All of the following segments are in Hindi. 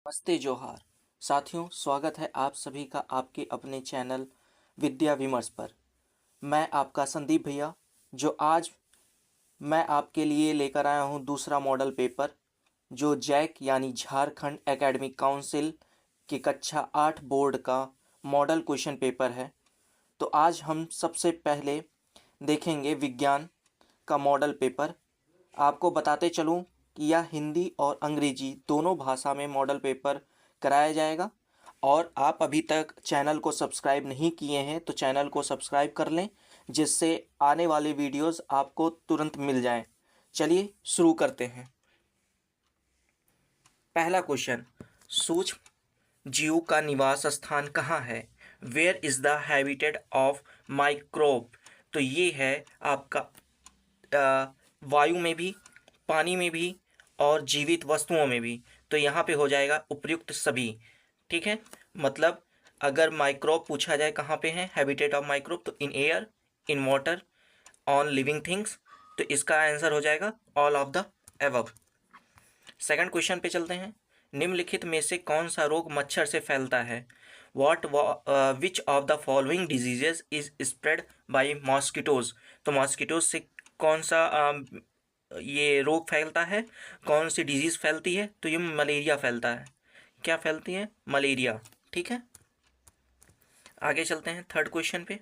नमस्ते जोहार। साथियों, स्वागत है आप सभी का आपके अपने चैनल विद्या विमर्श पर। मैं आपका संदीप भैया, जो आज मैं आपके लिए लेकर आया हूँ दूसरा मॉडल पेपर, जो जैक यानी झारखंड एकेडमिक काउंसिल की कक्षा 8 बोर्ड का मॉडल क्वेश्चन पेपर है। तो आज हम सबसे पहले देखेंगे विज्ञान का मॉडल पेपर। आपको बताते चलूँ कि यह हिंदी और अंग्रेजी दोनों भाषा में मॉडल पेपर कराया जाएगा। और आप अभी तक चैनल को सब्सक्राइब नहीं किए हैं तो चैनल को सब्सक्राइब कर लें, जिससे आने वाले वीडियोस आपको तुरंत मिल जाएं। चलिए शुरू करते हैं। पहला क्वेश्चन, सूक्ष्म जीव का निवास स्थान कहाँ है? Where is the habitat of microbe? तो ये है आपका वायु में भी, पानी में भी और जीवित वस्तुओं में भी। तो यहाँ पे हो जाएगा उपर्युक्त सभी। ठीक है, मतलब अगर माइक्रोब पूछा जाए कहाँ पे है हैबिटेट ऑफ माइक्रोब, तो in air, in water, on living things. तो इसका आंसर हो जाएगा all of the above. Second question पे चलते हैं। निम्नलिखित में से कौन सा रोग मच्छर से फैलता है? Which of the following diseases is spread by mosquitoes? तो मॉस्किटोज से कौन सा ये रोग फैलता है, कौन सी डिजीज़ फैलती है? तो ये मलेरिया फैलता है। क्या फैलती है? मलेरिया। ठीक है, आगे चलते हैं थर्ड क्वेश्चन पे।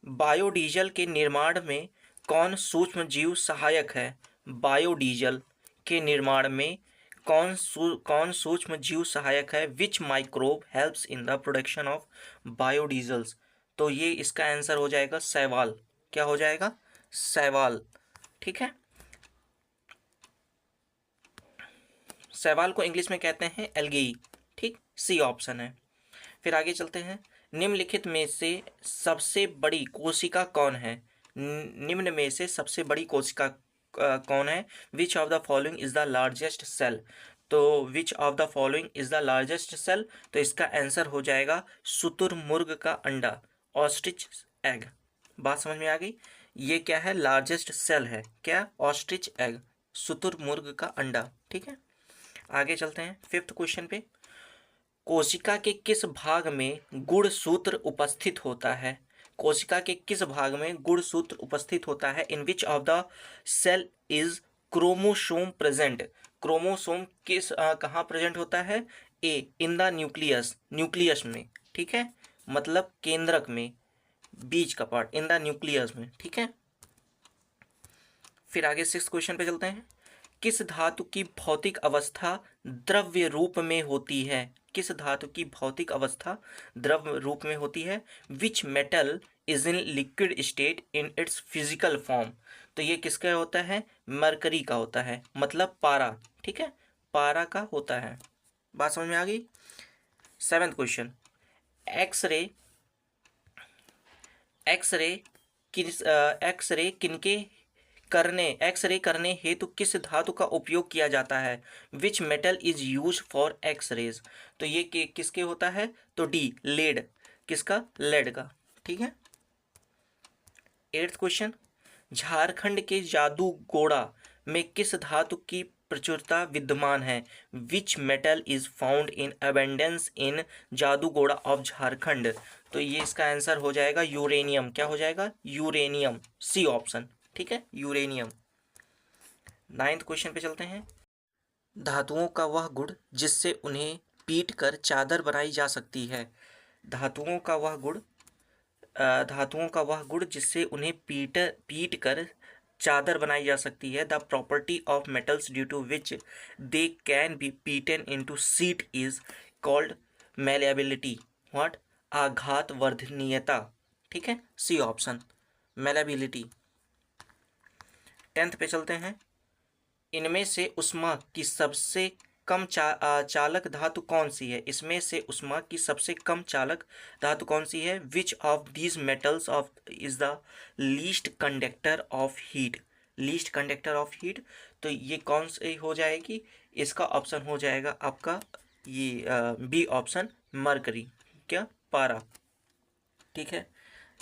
बायोडीजल के निर्माण में कौन सूक्ष्म जीव सहायक है? बायोडीजल के निर्माण में कौन सूक्ष्म जीव सहायक है? Which microbe helps in the production of biodiesels? तो ये इसका आंसर हो जाएगा शैवाल। क्या हो जाएगा? शैवाल। ठीक है, शैवाल को इंग्लिश में कहते हैं एल्गी। ठीक, सी ऑप्शन है। फिर आगे चलते हैं। निम्नलिखित में से सबसे बड़ी कोशिका कौन है? निम्न में से सबसे बड़ी कोशिका कौन है? Which of the following is the largest cell? तो which of the following is the largest cell? तो इसका आंसर हो जाएगा शुतुरमुर्ग का अंडा, ऑस्ट्रिच एग। बात समझ में आ गई? ये क्या है? लार्जेस्ट सेल है। क्या? ऑस्ट्रिच एग, शुतुरमुर्ग का अंडा। ठीक है, आगे चलते हैं फिफ्थ क्वेश्चन पे। कोशिका के किस भाग में गुणसूत्र उपस्थित होता है? कोशिका के किस भाग में गुणसूत्र उपस्थित होता है? In which of the cell is chromosome present? Chromosome कहाँ प्रेजेंट होता है? A, in the nucleus, nucleus में। ठीक है, मतलब केंद्रक में, बीज का पार्ट, इन द न्यूक्लियस में। ठीक है, फिर आगे सिक्स क्वेश्चन पे चलते हैं। किस धातु की भौतिक अवस्था द्रव्य रूप में होती है? किस धातु की भौतिक अवस्था द्रव्य रूप में होती है? Which metal is in liquid state in its physical form? तो ये किसका होता है? मरकरी का होता है, मतलब पारा। ठीक है, पारा का होता है। बात समझ में आ गई? Seventh question, x-ray x-ray x-ray किनके एक्सरे करने हेतु किस धातु का उपयोग किया जाता है? Which metal is use for x-rays? तो ये किसके होता है? तो डी, लेड। किसका? लेड का। ठीक है, एट्थ क्वेश्चन, झारखंड के जादूगोड़ा में किस धातु की प्रचुरता विद्यमान है? Which metal is found in abundance in Jaduguda of Jharkhand? तो ये इसका आंसर हो जाएगा यूरेनियम। क्या हो जाएगा? Uranium, C option. ठीक है, यूरेनियम। नाइन्थ क्वेश्चन पे चलते हैं। धातुओं का वह गुण जिससे उन्हें पीट कर चादर बनाई जा सकती है। धातुओं का वह गुण धातुओं का वह गुण जिससे उन्हें पीट कर चादर बनाई जा सकती है। The property of metals due to which they can be beaten into sheet is called malleability. What? आघात वर्धनीयता। ठीक है, सी ऑप्शन, मेलेबिलिटी। टेंथ पे चलते हैं। इनमें से उष्मा की सबसे कम चालक धातु कौन सी है? इसमें से उष्मा की सबसे कम चालक धातु कौन सी है? Which of these metals of is the least conductor of heat? Least conductor of heat, तो ये कौन सी हो जाएगी? इसका ऑप्शन हो जाएगा आपका ये बी ऑप्शन, मरकरी। क्या? पारा। ठीक है,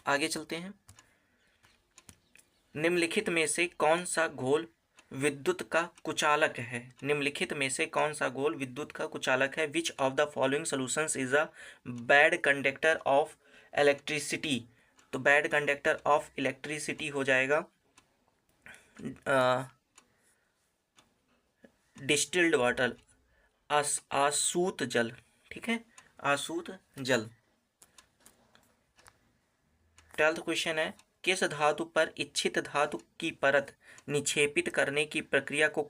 आगे चलते हैं। निम्नलिखित में से कौन सा घोल विद्युत का कुचालक है? निम्नलिखित में से कौन सा घोल विद्युत का कुचालक है? Which of the following solutions is a bad conductor of electricity? तो बैड कंडक्टर ऑफ इलेक्ट्रिसिटी हो जाएगा डिस्टिल्ड वाटर, आसूत जल। ठीक है, आसूत जल। 12th क्वेश्चन है, किस धातु पर इच्छित धातु की परत निक्षेपित करने की प्रक्रिया को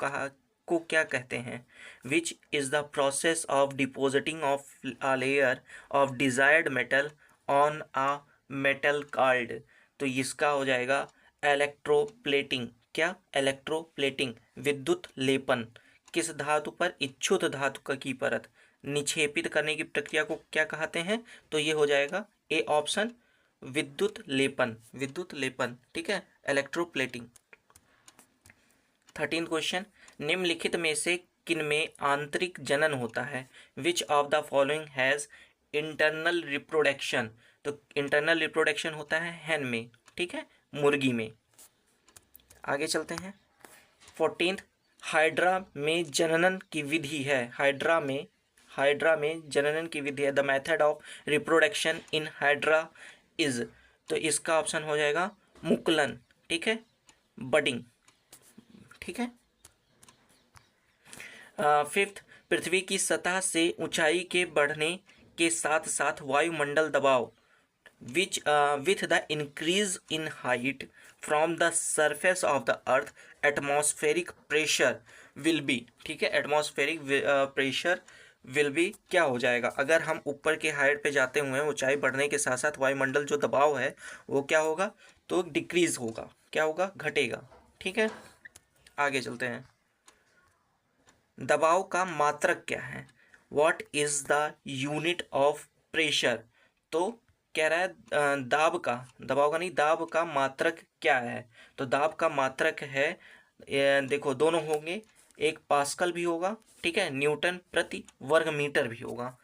क्या कहते हैं? विच is the process of depositing of a layer of desired metal on a metal card? तो इसका हो जाएगा इलेक्ट्रोप्लेटिंग। क्या? इलेक्ट्रोप्लेटिंग, विद्युत लेपन। किस धातु पर इच्छुत धातु की परत निक्षेपित करने की प्रक्रिया को क्या कहते हैं? तो ये हो जाएगा ए ऑप्शन, विद्युत लेपन, विद्युत लेपन। ठीक है, इलेक्ट्रोप्लेटिंग। 13th क्वेश्चन, निम्नलिखित में से किनमें आंतरिक जनन होता है? Which of the following has internal reproduction? तो इंटरनल रिप्रोडक्शन होता है हैन में। ठीक है, मुर्गी में। आगे चलते हैं। 14th, हाइड्रा में जननन की विधि है। हाइड्रा में जननन की विधि है। The method of reproduction in hydra is? तो इसका ऑप्शन हो जाएगा मुकुलन। ठीक है, बडिंग। ठीक है। 5th, पृथ्वी की सतह से ऊंचाई के बढ़ने के साथ साथ वायुमंडल दबाव which with the increase in height from the surface of the earth atmospheric pressure will be. ठीक है, एटमॉस्फेरिक प्रेशर विल बी क्या हो जाएगा? अगर हम ऊपर के हाइट पे जाते हुए ऊंचाई बढ़ने के साथ साथ वायुमंडल जो दबाव है वो क्या होगा? तो डिक्रीज होगा। क्या होगा? घटेगा। ठीक है, आगे चलते हैं। दबाव का मात्रक क्या है? What is the unit of pressure? तो कह रहा है दाब का, दबाव का नहीं, दाब का मात्रक क्या है? तो दाब का मात्रक है, देखो दोनों होंगे, एक पास्कल भी होगा, ठीक है, न्यूटन प्रति वर्ग मीटर भी होगा।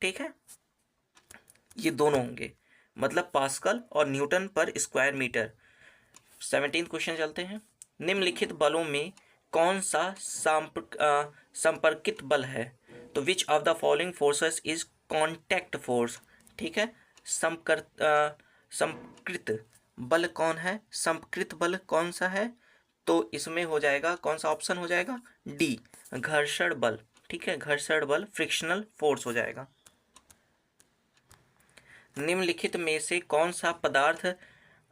ठीक है, ये दोनों होंगे, मतलब पास्कल और न्यूटन पर स्क्वायर मीटर। 17th क्वेश्चन चलते हैं। निम्नलिखित बलों में कौन सा संपर्कित बल है? तो which of the following forces is contact force? ठीक है, संकृत बल कौन है? संकृत बल कौन सा है? तो इसमें हो जाएगा, कौन सा ऑप्शन हो जाएगा? डी, घर्षण बल। ठीक है, घर्षण बल, फ्रिक्शनल फोर्स हो जाएगा। निम्नलिखित में से कौन सा पदार्थ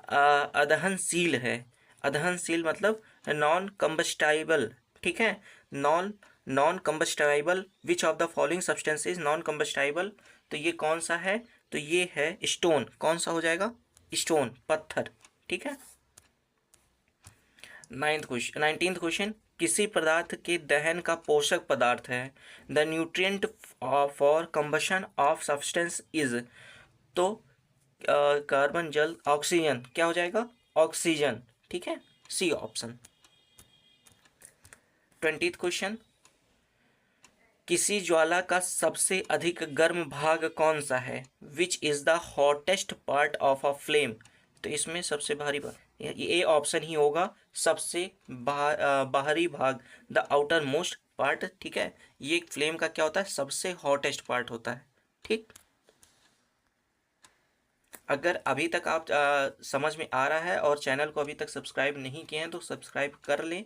अदहनशील है? अदहनशील मतलब नॉन कंबस्टाइबल। ठीक है, non combustible. Which of the following substance is non combustible? तो ये कौन सा है? तो ये है स्टोन। कौन सा हो जाएगा? स्टोन, पत्थर। ठीक है। 19th क्वेश्चन, किसी पदार्थ के दहन का पोषक पदार्थ है? The nutrient for combustion of substance is? तो कार्बन, जल, ऑक्सीजन। क्या हो जाएगा? ऑक्सीजन। ठीक है, सी ऑप्शन। 20th क्वेश्चन, किसी ज्वाला का सबसे अधिक गर्म भाग कौन सा है? Which is the hottest part of a flame? तो इसमें सबसे भारी भाग, ये ऑप्शन ही होगा, सबसे बाहरी भाग, द आउटर मोस्ट पार्ट। ठीक है, ये फ्लेम का क्या होता है? सबसे हॉटेस्ट पार्ट होता है। ठीक, अगर अभी तक आप समझ में आ रहा है और चैनल को अभी तक सब्सक्राइब नहीं किए हैं तो सब्सक्राइब कर लें,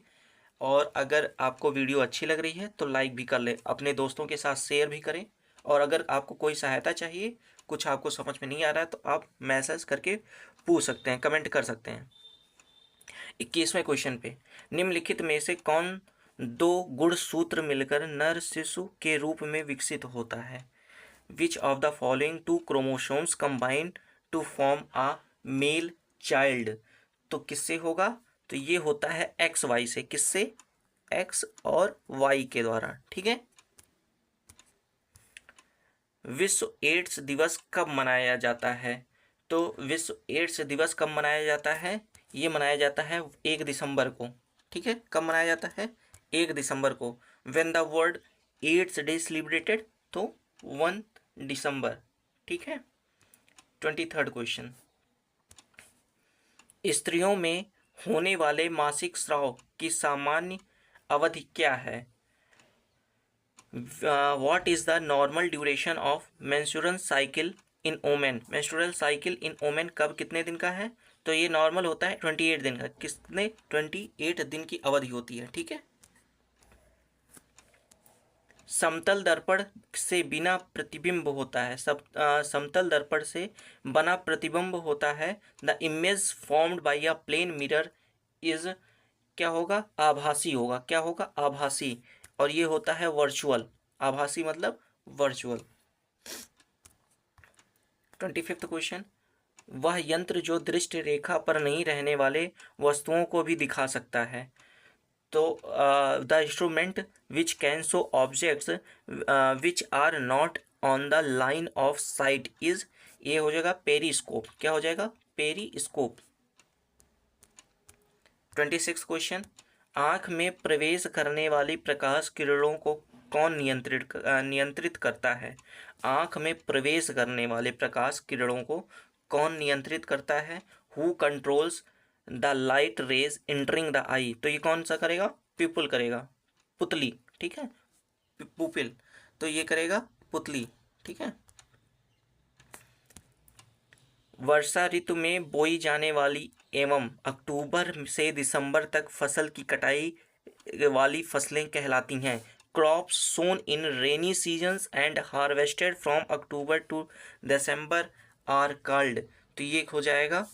और अगर आपको वीडियो अच्छी लग रही है तो लाइक भी कर लें, अपने दोस्तों के साथ शेयर भी करें। और अगर आपको कोई सहायता चाहिए, कुछ आपको समझ में नहीं आ रहा है, तो आप मैसेज करके पूछ सकते हैं, कमेंट कर सकते हैं। 21वें क्वेश्चन पे, निम्नलिखित में से कौन दो गुणसूत्र मिलकर नर शिशु के रूप में विकसित होता है? Which of the following two chromosomes combined to form a male child? तो किससे होगा? तो ये होता है एक्स वाई से। किससे? एक्स और वाई के द्वारा। ठीक है। विश्व एड्स दिवस कब मनाया जाता है? तो विश्व एड्स दिवस कब मनाया जाता है? ये मनाया जाता है 1 दिसंबर को। ठीक है, कब मनाया जाता है? 1 दिसंबर को। When the world AIDS day celebrated? तो 1 दिसंबर। ठीक है। 23rd क्वेश्चन, स्त्रियों में होने वाले मासिक स्राव की सामान्य अवधि क्या है? What is the normal duration of menstrual cycle in women? menstrual cycle in women कब कितने दिन का है? तो ये नॉर्मल होता है 28 दिन का। कितने? 28 दिन की अवधि होती है। ठीक है। समतल दर्पण से बिना प्रतिबिंब होता है। समतल दर्पण से बना प्रतिबिंब होता है। The image formed by a plane mirror is क्या होगा? आभासी होगा। क्या होगा? आभासी। और ये होता है वर्चुअल। आभासी मतलब वर्चुअल। 25वां क्वेश्चन, वह यंत्र जो दृष्टि रेखा पर नहीं रहने वाले वस्तुओं को भी दिखा सकता है। तो the instrument which can show objects which are not on the line of sight is, ये हो जाएगा पेरिस्कोप। क्या हो जाएगा? पेरिस्कोप। 26 क्वेश्चन, आँख में प्रवेश करने वाली प्रकाश किरणों को कौन नियंत्रित करता है? आँख में प्रवेश करने वाले प्रकाश किरणों को कौन नियंत्रित करता है? Who controls the light rays entering the eye? तो ये कौन सा करेगा? पीपल करेगा। पुतली। ठीक है। पुपिल। तो ये करेगा पुतली। ठीक है। वर्षा ऋतु में बोई जाने वाली एवं अक्टूबर से दिसंबर तक फसल की कटाई वाली फसलें कहलाती हैं। Crops sown in rainy seasons and harvested from October to December are called. तो ये हो जाएगा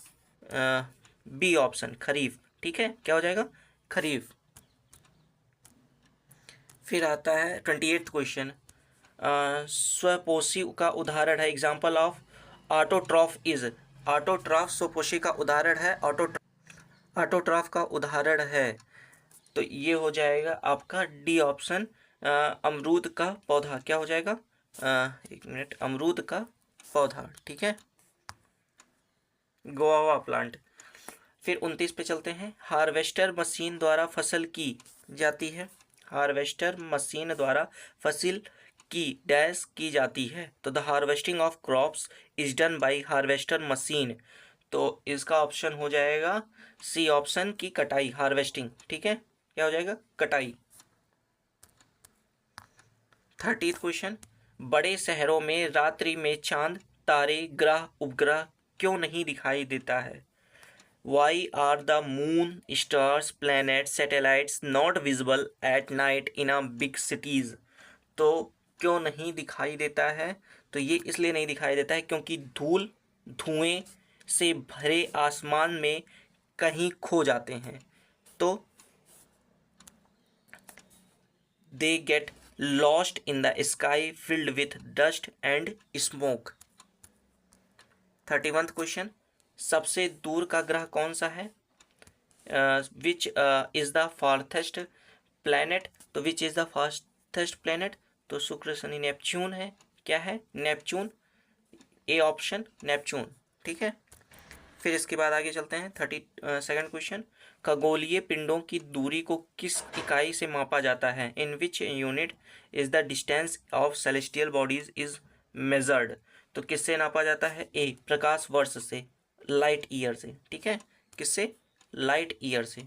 बी ऑप्शन, खरीफ। ठीक है। क्या हो जाएगा? खरीफ। फिर आता है 28वां क्वेश्चन, स्वपोषी का उदाहरण है। Example of autotroph is. Autotroph स्वपोषी का उदाहरण है। ऑटोट्रॉफ का उदाहरण है। तो ये हो जाएगा आपका डी ऑप्शन, अमरूद का पौधा। क्या हो जाएगा? एक मिनट, अमरूद का पौधा। ठीक है। गोवा प्लांट। फिर 29 पे चलते हैं। हार्वेस्टर मशीन द्वारा फसल की जाती है। हार्वेस्टर मशीन द्वारा फसल की डैश की जाती है। तो the harvesting of crops is done by harvester machine. तो इसका ऑप्शन हो जाएगा सी ऑप्शन की कटाई, हार्वेस्टिंग। ठीक है। क्या हो जाएगा? कटाई। 30वां क्वेश्चन, बड़े शहरों में रात्रि में चांद, तारे, ग्रह, उपग्रह क्यों नहीं दिखाई देता है? Why are the moon, stars, planets, satellites not visible at night in a big cities? तो क्यों नहीं दिखाई देता है? तो ये इसलिए नहीं दिखाई देता है क्योंकि धुएं से भरे आसमान में कहीं खो जाते हैं। तो they get lost in the sky filled with dust and smoke. 31st question, सबसे दूर का ग्रह कौन सा है? Which is the farthest planet? तो which is the farthest planet? तो शुक्र, शनि, नेपच्यून है। क्या है? नेपच्यून। A option, Neptune. ठीक है। फिर इसके बाद आगे चलते हैं। 32nd क्वेश्चन, खगोलीय पिंडों की दूरी को किस इकाई से मापा जाता है? In which unit is the distance of celestial bodies is measured? तो किससे नापा जाता है? ए प्रकाश वर्ष से, लाइट ईयर से। ठीक है। किससे? लाइट ईयर से।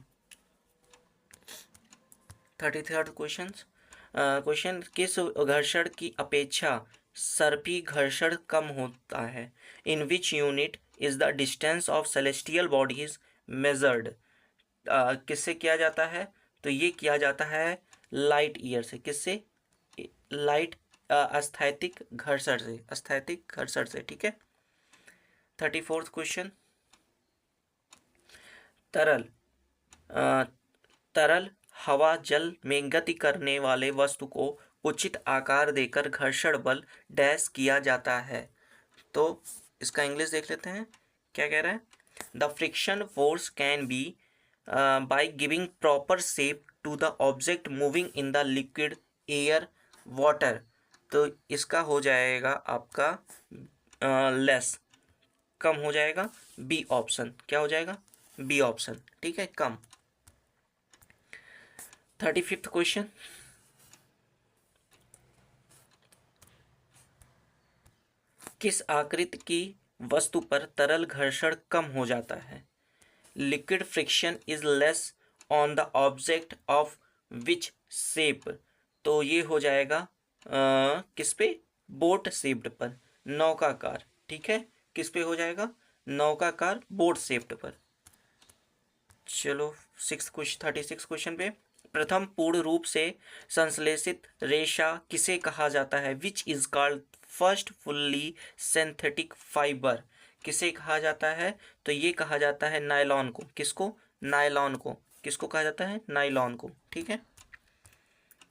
33rd क्वेश्चन, किस घर्षण की अपेक्षा सर्पी घर्षण कम होता है? In which unit is the distance of celestial bodies measured? किससे किया जाता है? तो ये किया जाता है लाइट ईयर से। किससे? लाइट अस्थैतिक घर्षण से, अस्थैतिक घर्षण से। ठीक है। 34th क्वेश्चन, तरल हवा जल में गति करने वाले वस्तु को उचित आकार देकर घर्षण बल डैश किया जाता है। तो इसका इंग्लिश देख लेते हैं। क्या कह रहा है? The friction force can be by giving proper shape to the object moving in the liquid, air, water. तो इसका हो जाएगा आपका लेस, कम हो जाएगा। B option. क्या हो जाएगा? B option. ठीक है, कम। 35th क्वेश्चन, किस आकृति की वस्तु पर तरल घर्षण कम हो जाता है? Liquid friction is less on the object of which shape, तो ये हो जाएगा किस पे, बोट शेप्ड पर, नौकाकार। ठीक है, किस पे हो जाएगा, नौकाकार बोट शेप्ड पर। चलो 36 क्वेश्चन पे, प्रथम पूर्ण रूप से संश्लेषित रेशा किसे कहा जाता है, which is called first fully synthetic fibre, किसे कहा जाता है, तो ये कहा जाता है नायलॉन को। किसको, नायलॉन को। किसको कहा जाता है, नायलॉन को। ठीक है।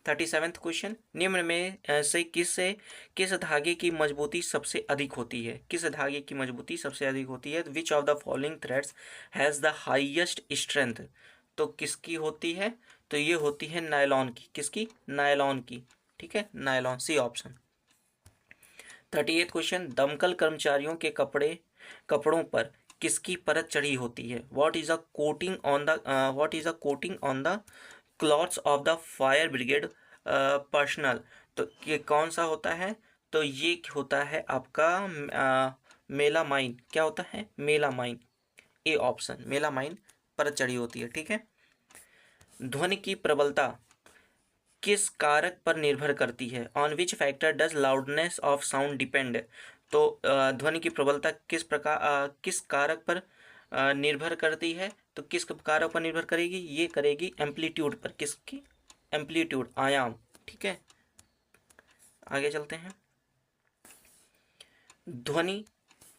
37 क्वेश्चन, निम्न में से किस धागे की मजबूती सबसे अधिक होती है, किस धागे की मजबूती सबसे अधिक होती है, which of the following threads has the highest strength, तो किसकी होती है, तो ये होती है नायलॉन की। किसकी, नायलॉन की। ठीक है, नायलॉन, सी ऑप्शन। 38 क्वेश्चन, दमकल कर्मचारियों के कपड़ों पर किसकी परत चढ़ी होती है, what is a coating on the clothes of the fire brigade personal, तो ये कौन सा होता है, तो ये होता है आपका मेलामाइन। क्या होता है, मेलामाइन, ए ऑप्शन, मेलामाइन परत चढ़ी होती है। ठीक है। ध्वनि की प्रबलता किस कारक पर निर्भर करती है, on which factor does loudness of sound depend, तो ध्वनि की प्रबलता किस कारक पर निर्भर करती है, तो किस कारक पर निर्भर करेगी, ये करेगी एम्पलीट्यूड पर। किसकी, एम्पलीट्यूड, आयाम। ठीक है, आगे चलते हैं। ध्वनि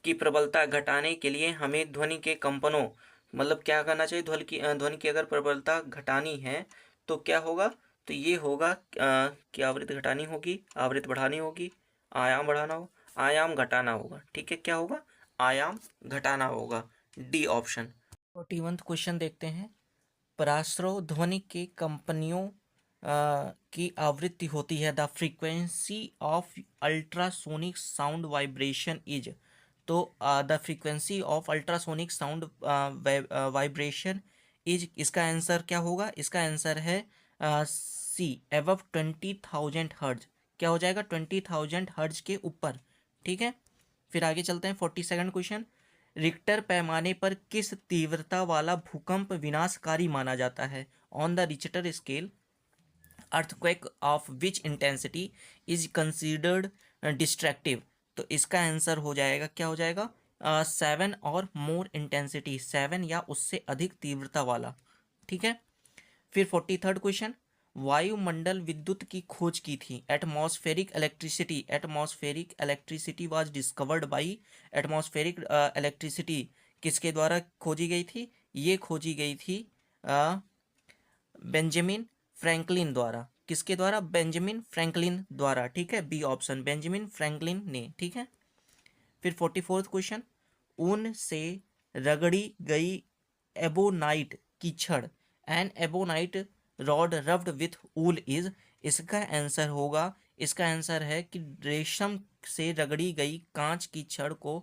की प्रबलता घटाने के लिए हमें ध्वनि के कंपनों, मतलब क्या करना चाहिए, ध्वनि की अगर प्रबलता घटानी है तो क्या होगा, तो ये होगा कि आवृत्ति घटानी होगी, आवृत्ति बढ़ानी होगी, आयाम बढ़ाना होगा, आयाम घटाना होगा। ठीक है, क्या होगा, आयाम घटाना होगा, डी ऑप्शन। 41 क्वेश्चन देखते हैं, पराश्रव ध्वनि के कंपनियों की आवृत्ति होती है, the frequency of ultrasonic sound vibration is, तो the frequency of ultrasonic sound vibration is, इसका आंसर क्या होगा, इसका आंसर है सी, एबव 20,000 हर्ज। क्या हो जाएगा, 20,000 हर्ज के ऊपर। ठीक है, फिर आगे चलते हैं। 42 क्वेश्चन, रिक्टर पैमाने पर किस तीव्रता वाला भूकंप विनाशकारी माना जाता है, on the Richter scale earthquake of which intensity is considered destructive, तो इसका आंसर हो जाएगा, क्या हो जाएगा, 7 और मोर इंटेंसिटी, 7 या उससे अधिक तीव्रता वाला। ठीक है। फिर 43 क्वेश्चन, वायुमंडल विद्युत की खोज की थी, atmospheric electricity was discovered by, atmospheric electricity किसके द्वारा खोजी गई थी, ये खोजी गई थी बेंजामिन फ्रैंकलिन द्वारा। किसके द्वारा, बेंजामिन फ्रैंकलिन द्वारा। ठीक है, बी ऑप्शन, बेंजामिन फ्रैंकलिन ने। ठीक है। फिर 44 क्वेश्चन, ऊन से रगड़ी गई एबोनाइट की छड़, an ebonite rod rubbed with wool is, इसका आंसर होगा, इसका आंसर है कि रेशम से रगड़ी गई कांच की छड़ को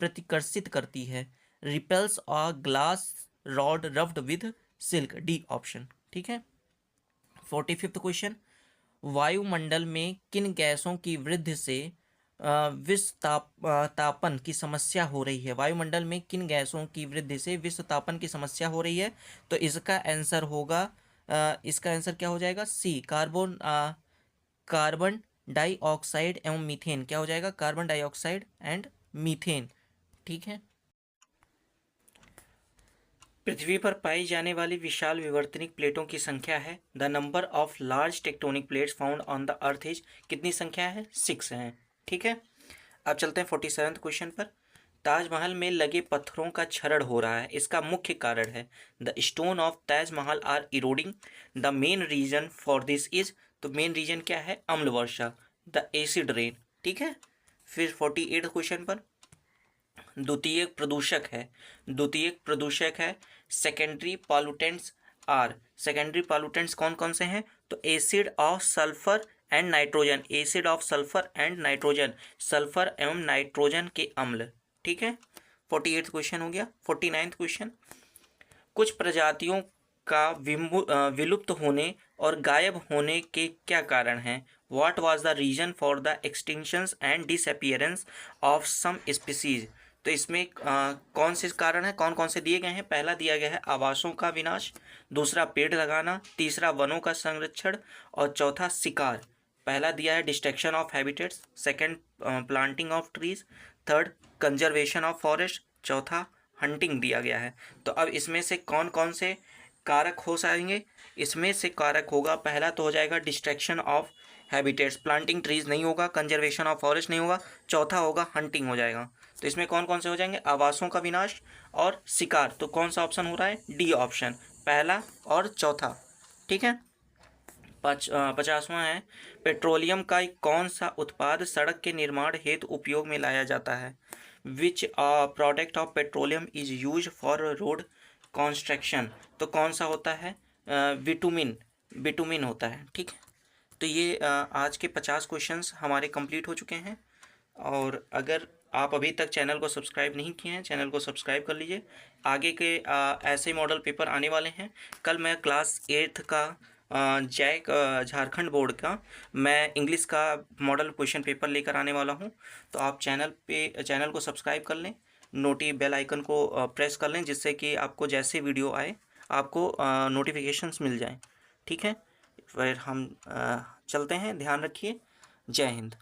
प्रतिकर्षित करती है, repels a glass rod rubbed with silk, D option. ठीक है। 45 क्वेश्चन, वायुमंडल में किन गैसों की वृद्धि से विस्तापन की समस्या हो रही है, वायुमंडल में किन गैसों की वृद्धि से विस्तापन की समस्या हो रही है, तो इसका आंसर होगा, इसका आंसर क्या हो जाएगा, सी, कार्बन डाइऑक्साइड एवं मीथेन। क्या हो जाएगा, कार्बन डाइऑक्साइड एंड मीथेन। ठीक है। पृथ्वी पर पाई जाने वाली विशाल विवर्तनिक प्लेटों की संख्या है, the number of large tectonic plates found on the earth is, कितनी संख्या है, 6 है। ठीक है। अब चलते हैं 47 क्वेश्चन पर, ताजमहल में लगे पत्थरों का क्षरण हो रहा है, इसका मुख्य कारण है, the stone of Taj Mahal are eroding, the main reason for this is, तो मेन रीजन क्या है, अम्ल वर्षा, द एसिड रेन। ठीक है। फिर 48 क्वेश्चन पर, द्वितीयक प्रदूषक है, secondary pollutants are, secondary pollutants कौन कौन से हैं, तो acid of sulphur and nitrogen, acid of sulphur and nitrogen, sulphur एवं नाइट्रोजन के अम्ल। ठीक है। 48 क्वेश्चन हो गया। 49 क्वेश्चन, कुछ प्रजातियों का विलुप्त होने और गायब होने के क्या कारण हैं, what was the reason for the extinctions and disappearance of some species, तो इसमें कौन से कारण है, कौन कौन से दिए गए हैं? पहला दिया गया है आवासों का विनाश, दूसरा पेड़ लगाना, तीसरा वनों का संरक्षण और चौथा शिकार। पहला दिया है destruction of habitats, second planting of trees, third conservation of forest, चौथा हंटिंग दिया गया है। तो अब इसमें से कौन कौन से कारक हो जाएंगे? इसमें से कारक होगा, पहला तो हो जाएगा destruction of habitats, planting trees नहीं होगा, कंजर्वेशन ऑफ फॉरेस्ट नहीं होगा, चौथा होगा हंटिंग हो जाएगा। तो इसमें कौन कौन से हो जाएंगे? आवासों का विनाश और शिकार। तो कौन सा ऑप्शन हो रहा है? डी ऑप्शन, पहला और चौथा। ठीक है। 50वां है, पेट्रोलियम का कौन सा उत्पाद सड़क के निर्माण हेतु उपयोग में लाया जाता है? Which product of petroleum is use for road construction. तो कौन सा होता है? बिटुमिन, बिटुमिन होता है। ठीक है। तो ये आज के 50 क्वेश्चंस हमारे कंप्लीट हो चुके हैं। और अगर आप अभी तक चैनल को सब्सक्राइब नहीं किए हैं, चैनल को सब्सक्राइब कर लीजिए। आगे के ऐसे मॉडल पेपर आने वाले हैं। कल मैं क्लास 8th का जैक झारखंड बोर्ड का मैं इंग्लिश का मॉडल क्वेश्चन पेपर लेकर आने वाला हूं। तो आप चैनल को सब्सक्राइब कर लें, बेल आइकन को प्रेस कर लें, जिससे कि आपको जैसे वीडियो आए आपको नोटिफिकेशंस मिल जाएं। ठीक है। फिर हम चलते हैं। ध्यान रखिए। जय हिंद।